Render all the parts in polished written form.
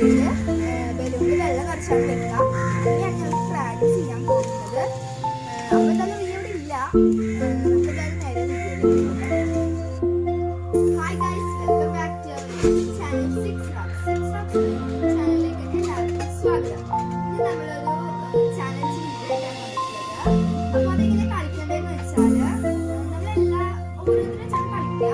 വെച്ചിട്ട് ബലൂണിൽ വെള്ളം നിറച്ചാണ് വെക്കുക. അങ്ങനെയാണ് ഞങ്ങൾ പ്രാങ്ക് ചെയ്യാൻ പോകുന്നത്. അപ്പോൾ എന്തായാലും നീ ഇവിടെ ഇല്ല. നമുക്ക് എന്തായാലും നേരെ hi guys, welcome back to channel 6 ചാനലിലേക്ക് എല്ലാവർക്കും സ്വാഗതം. ഇന്ന് നമ്മളൊരു ചാലഞ്ച് വീഡിയോ ആയിട്ടാണ് വന്നിട്ടുള്ളത്. അപ്പോൾ അതെങ്ങനെ കളിക്കേണ്ടതെന്ന് വെച്ചാൽ നമ്മളെല്ലാം ഓരോരുത്തരും വെച്ചാണ് കളിക്കുക.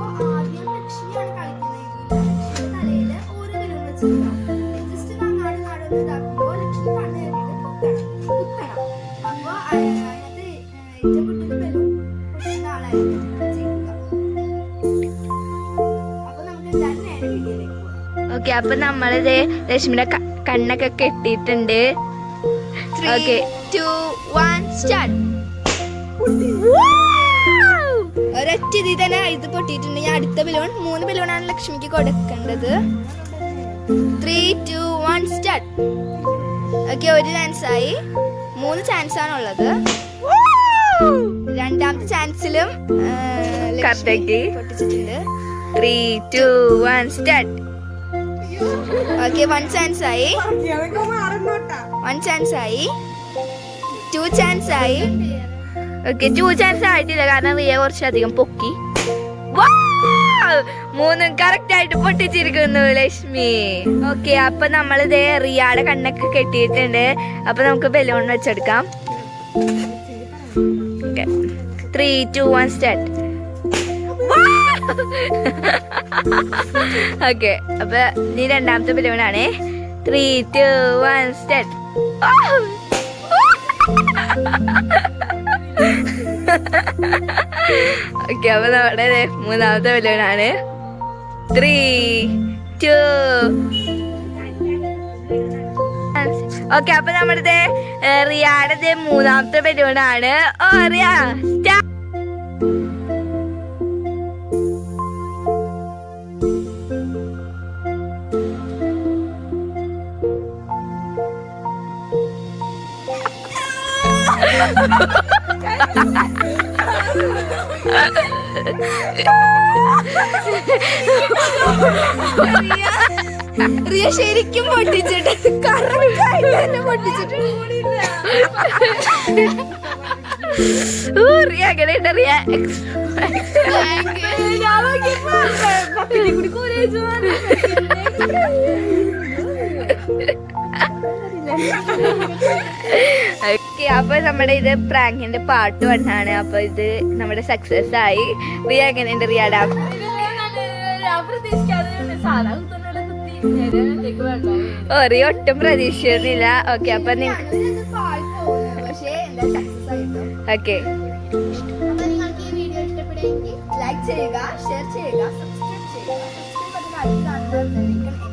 അപ്പോൾ ആദ്യം ലക്ഷ്മിയാണ് കളിക്കുന്നതെങ്കിൽ ലക്ഷ്മിയുടെ തലയിൽ ഓരോ ബലൂൺ വെച്ചിട്ടുണ്ടാവും. ജസ്റ്റ് നാട് നാടൊന്ന് ഇതാക്കുമ്പോൾ ലക്ഷ്മി കണ്ണ് കയറിയിട്ട് കുത്തണം. അപ്പോൾ അതിനകത്ത് ഏറ്റവും കൂടുതൽ ബലൂൺ പൊട്ടുന്ന ആളായിരിക്കും ജയിക്കുക. അപ്പോൾ നമുക്ക് എന്തായാലും നേരെ വീഡിയോയിലേക്ക് പോകാം. ഓക്കെ, അപ്പൊ നമ്മളിത് രശ്മിയുടെ കണ്ണൊക്കെ കെട്ടിയിട്ടുണ്ട്. Okay, 2 1 start. ഒരൊറ്റ ഇതിൽ തന്നെ ഇത് പൊട്ടിയിട്ടുണ്ട്. ഞാൻ അടുത്ത ബലൂൺ 3 ബലൂണാണ് ലക്ഷ്മിക്ക് കൊടുക്കേണ്ടത്. 3 2 1 സ്റ്റാർട്ട്. ഓക്കെ, ഒരു ചാൻസ് ആയി. 3 ചാൻസ് ആണുള്ളത്. രണ്ടാമത്തെ ചാൻസിലും പൊട്ടിച്ചിട്ടുണ്ട്. 3 2 1 സ്റ്റാർട്ട്. ഓക്കെ, 1 ചാൻസ് ആയി. 1 ചാൻസ് ആയി. 2 ചാൻസ് ആയി. ഓക്കെ, 2 ചാൻസ് ആയിട്ടില്ല കാരണം റിയ കുറച്ചധികം പൊക്കി. 3 കറക്റ്റ് ആയിട്ട് പൊട്ടിച്ചിരിക്കുന്നു ലക്ഷ്മി. ഓക്കെ, അപ്പൊ നമ്മളിത് റിയയുടെ കണ്ണൊക്കെ കെട്ടിയിട്ടുണ്ട്. അപ്പൊ നമുക്ക് ബലൂൺ വെച്ചെടുക്കാം. 3 2 1 സ്റ്റാർട്ട്. ഓക്കെ, അപ്പൊ നീ രണ്ടാമത്തെ ബലൂണാണ്. 3 2 1 സ്റ്റാർട്ട്. ഓക്കെ, അപ്പൊ നമ്മുടെ മൂന്നാമത്തെ ബലൂണാണ്. 3 2 ഓക്കെ, അപ്പൊ നമ്മുടെ റിയായുടെ മൂന്നാമത്തെ ബലൂണാണ്. ഓ റിയ സ്റ്റാർട്ട്. റിയ ശരിക്കും പൊട്ടിച്ചിട്ട് കറക്റ്റായിട്ട് തന്നെ പൊട്ടിച്ചിട്ട്. റിയ അങ്ങനെയുണ്ട്. റിയ ഓക്കെ, അപ്പൊ നമ്മുടെ ഇത് പ്രാങ്കിന്റെ പാർട്ട് 1 ആണ്. അപ്പൊ ഇത് നമ്മുടെ സക്സസ് ആയി. റിയ എങ്ങനെയുണ്ട്? റിയാടാ റിയ ഒട്ടും പ്രതീക്ഷിച്ചിരുന്നില്ല. ഓക്കെ, അപ്പൊ ഓക്കെ, അപ്പോൾ നിങ്ങൾക്ക് ഈ വീഡിയോ ഇഷ്ടപ്പെടുമെങ്കിൽ ലൈക്ക് ചെയ്യുക, ഷെയർ ചെയ്യുക, സബ്സ്ക്രൈബ് ചെയ്യുക. സബ്സ്ക്രൈബ് ബട്ടൺ അടിച്ച് കാണുന്നത്